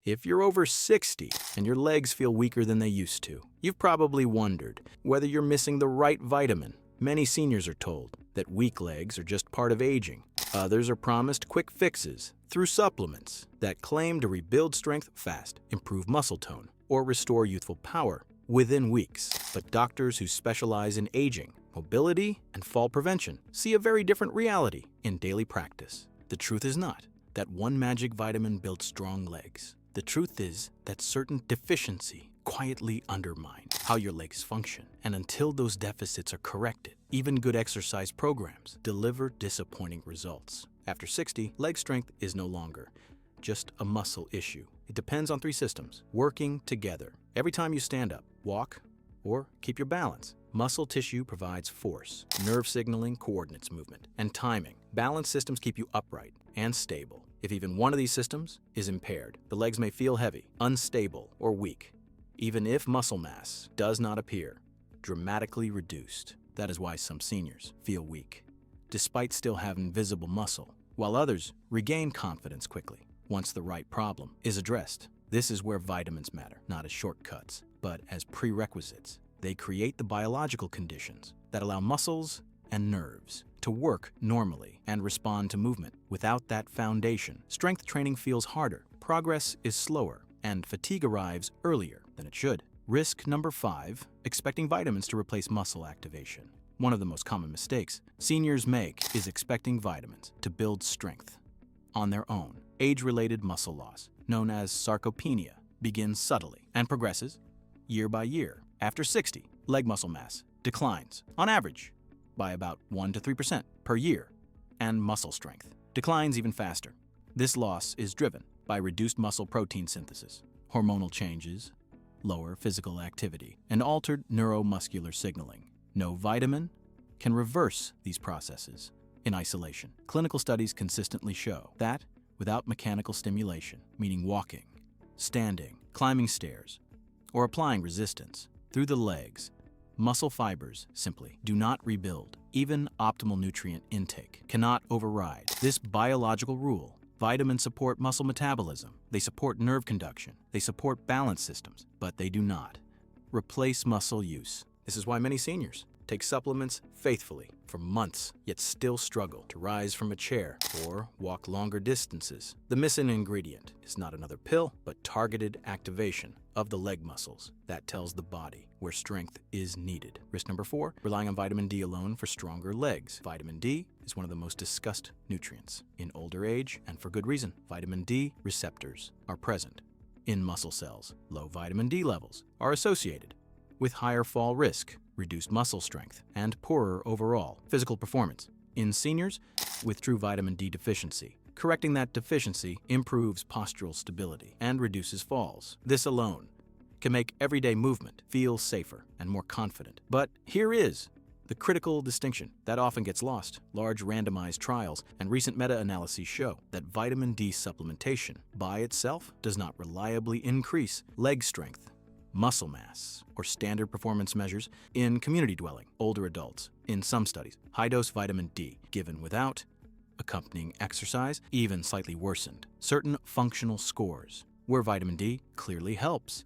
If you're over 60 and your legs feel weaker than they used to, you've probably wondered whether you're missing the right vitamin. Many seniors are told that weak legs are just part of aging. Others are promised quick fixes through supplements that claim to rebuild strength fast, improve muscle tone, or restore youthful power within weeks. But doctors who specialize in aging, mobility, and fall prevention see a very different reality in daily practice. The truth is not that one magic vitamin builds strong legs. The truth is that certain deficiencies quietly undermine how your legs function. And until those deficits are corrected, even good exercise programs deliver disappointing results. After 60, leg strength is no longer just a muscle issue. It depends on 3 systems working together. Every time you stand up, walk, or keep your balance, muscle tissue provides force, nerve signaling coordinates movement, and timing. Balance systems keep you upright and stable. If even one of these systems is impaired, the legs may feel heavy, unstable, or weak, even if muscle mass does not appear dramatically reduced. That is why some seniors feel weak, despite still having visible muscle, while others regain confidence quickly once the right problem is addressed. This is where vitamins matter, not as shortcuts, but as prerequisites. They create the biological conditions that allow muscles and nerves to work normally and respond to movement. Without that foundation, strength training feels harder, progress is slower, and fatigue arrives earlier than it should. Risk number 5, expecting vitamins to replace muscle activation. One of the most common mistakes seniors make is expecting vitamins to build strength on their own. Age-related muscle loss, known as sarcopenia, begins subtly and progresses year by year. After 60, leg muscle mass declines, on average, by about 1 to 3% per year, and muscle strength declines even faster. This loss is driven by reduced muscle protein synthesis, hormonal changes, lower physical activity, and altered neuromuscular signaling. No vitamin can reverse these processes in isolation. Clinical studies consistently show that without mechanical stimulation, meaning walking, standing, climbing stairs, or applying resistance through the legs, muscle fibers simply do not rebuild. Even optimal nutrient intake cannot override this biological rule. Vitamins support muscle metabolism, they support nerve conduction, they support balance systems, but they do not replace muscle use. This is why many seniors take supplements faithfully for months, yet still struggle to rise from a chair or walk longer distances. The missing ingredient is not another pill, but targeted activation of the leg muscles that tells the body where strength is needed. Risk number 4, relying on vitamin D alone for stronger legs. Vitamin D is one of the most discussed nutrients in older age, and for good reason. Vitamin D receptors are present in muscle cells. Low vitamin D levels are associated with higher fall risk, reduced muscle strength, and poorer overall physical performance in seniors with true vitamin D deficiency. Correcting that deficiency improves postural stability and reduces falls. This alone can make everyday movement feel safer and more confident. But here is the critical distinction that often gets lost. Large randomized trials and recent meta-analyses show that vitamin D supplementation by itself does not reliably increase leg strength, muscle mass, or standard performance measures in community-dwelling older adults. In some studies, high-dose vitamin D given without accompanying exercise even slightly worsened certain functional scores. Where vitamin D clearly helps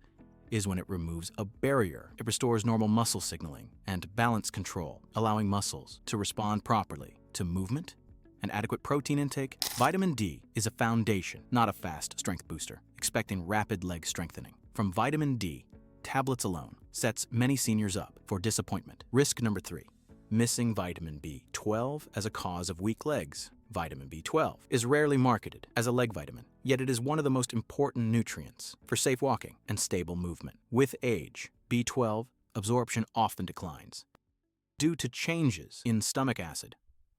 is when it removes a barrier. It restores normal muscle signaling and balance control, allowing muscles to respond properly to movement and adequate protein intake. Vitamin D is a foundation, not a fast strength booster. Expecting rapid leg strengthening from vitamin D tablets alone sets many seniors up for disappointment. Risk number 3, missing vitamin B12 as a cause of weak legs. Vitamin B12 is rarely marketed as a leg vitamin, yet it is one of the most important nutrients for safe walking and stable movement. With age, B12 absorption often declines due to changes in stomach acid,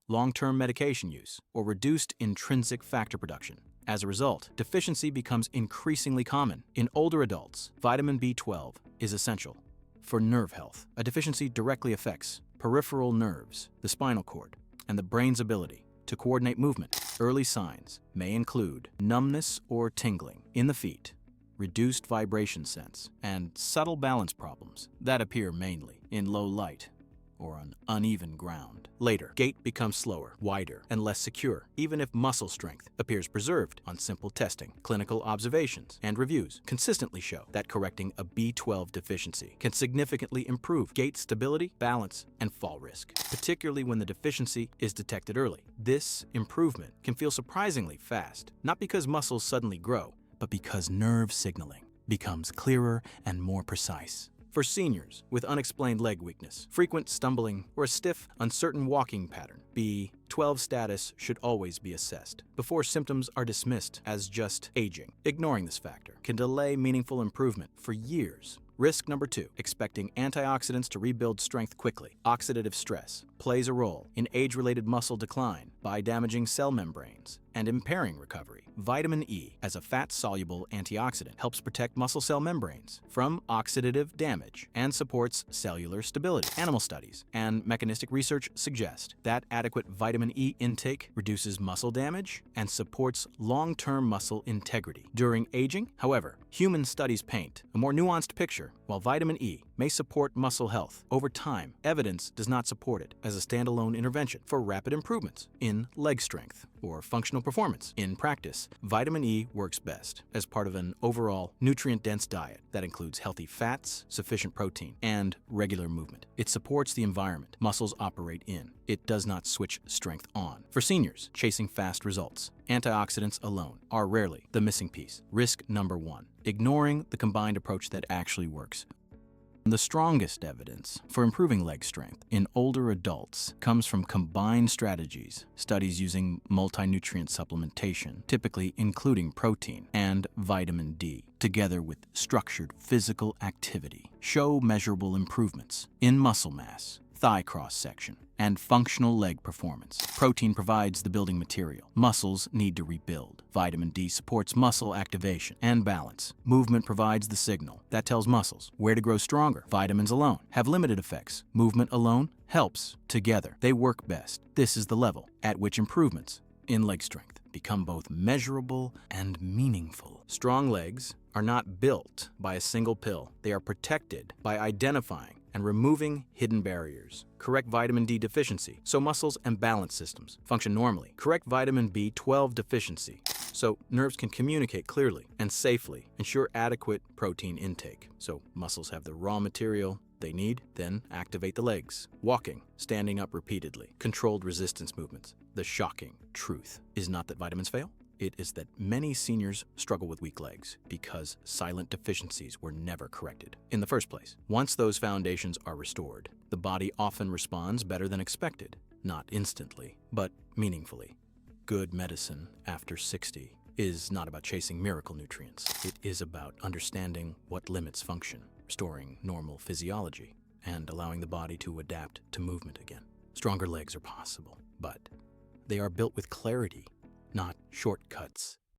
long-term medication use, or reduced intrinsic factor production. As a result, deficiency becomes increasingly common. In older adults, vitamin B12 is essential for nerve health. A deficiency directly affects peripheral nerves, the spinal cord, and the brain's ability to coordinate movement. Early signs may include numbness or tingling in the feet, reduced vibration sense, and subtle balance problems that appear mainly in low light or on uneven ground. Later, gait becomes slower, wider, and less secure, even if muscle strength appears preserved on simple testing. Clinical observations and reviews consistently show that correcting a B12 deficiency can significantly improve gait stability, balance, and fall risk, particularly when the deficiency is detected early. This improvement can feel surprisingly fast, not because muscles suddenly grow, but because nerve signaling becomes clearer and more precise. For seniors with unexplained leg weakness, frequent stumbling, or a stiff, uncertain walking pattern, B12 status should always be assessed before symptoms are dismissed as just aging. Ignoring this factor can delay meaningful improvement for years. Risk number 2, expecting antioxidants to rebuild strength quickly. Oxidative stress plays a role in age-related muscle decline by damaging cell membranes and impairing recovery. Vitamin E, as a fat-soluble antioxidant, helps protect muscle cell membranes from oxidative damage and supports cellular stability. Animal studies and mechanistic research suggest that adequate vitamin E intake reduces muscle damage and supports long-term muscle integrity. During aging, however, human studies paint a more nuanced picture. While vitamin E may support muscle health, over time, evidence does not support it as a standalone intervention for rapid improvements in leg strength or functional performance. In practice, vitamin E works best as part of an overall nutrient-dense diet that includes healthy fats, sufficient protein, and regular movement. It supports the environment muscles operate in. It does not switch strength on. For seniors chasing fast results, antioxidants alone are rarely the missing piece. Risk number 1, ignoring the combined approach that actually works. The strongest evidence for improving leg strength in older adults comes from combined strategies. Studies using multi-nutrient supplementation, typically including protein and vitamin D, together with structured physical activity, show measurable improvements in muscle mass, thigh cross-section, and functional leg performance. Protein provides the building material muscles need to rebuild. Vitamin D supports muscle activation and balance. Movement provides the signal that tells muscles where to grow stronger. Vitamins alone have limited effects. Movement alone helps. Together, they work best. This is the level at which improvements in leg strength become both measurable and meaningful. Strong legs are not built by a single pill. They are protected by identifying and removing hidden barriers. Correct vitamin D deficiency, so muscles and balance systems function normally. Correct vitamin B12 deficiency, so nerves can communicate clearly and safely. Ensure adequate protein intake, so muscles have the raw material they need. Then activate the legs. Walking, standing up repeatedly, controlled resistance movements. The shocking truth is not that vitamins fail. It is that many seniors struggle with weak legs because silent deficiencies were never corrected in the first place. Once those foundations are restored, the body often responds better than expected, not instantly, but meaningfully. Good medicine after 60 is not about chasing miracle nutrients. It is about understanding what limits function, restoring normal physiology, and allowing the body to adapt to movement again. Stronger legs are possible, but they are built with clarity, not shortcuts.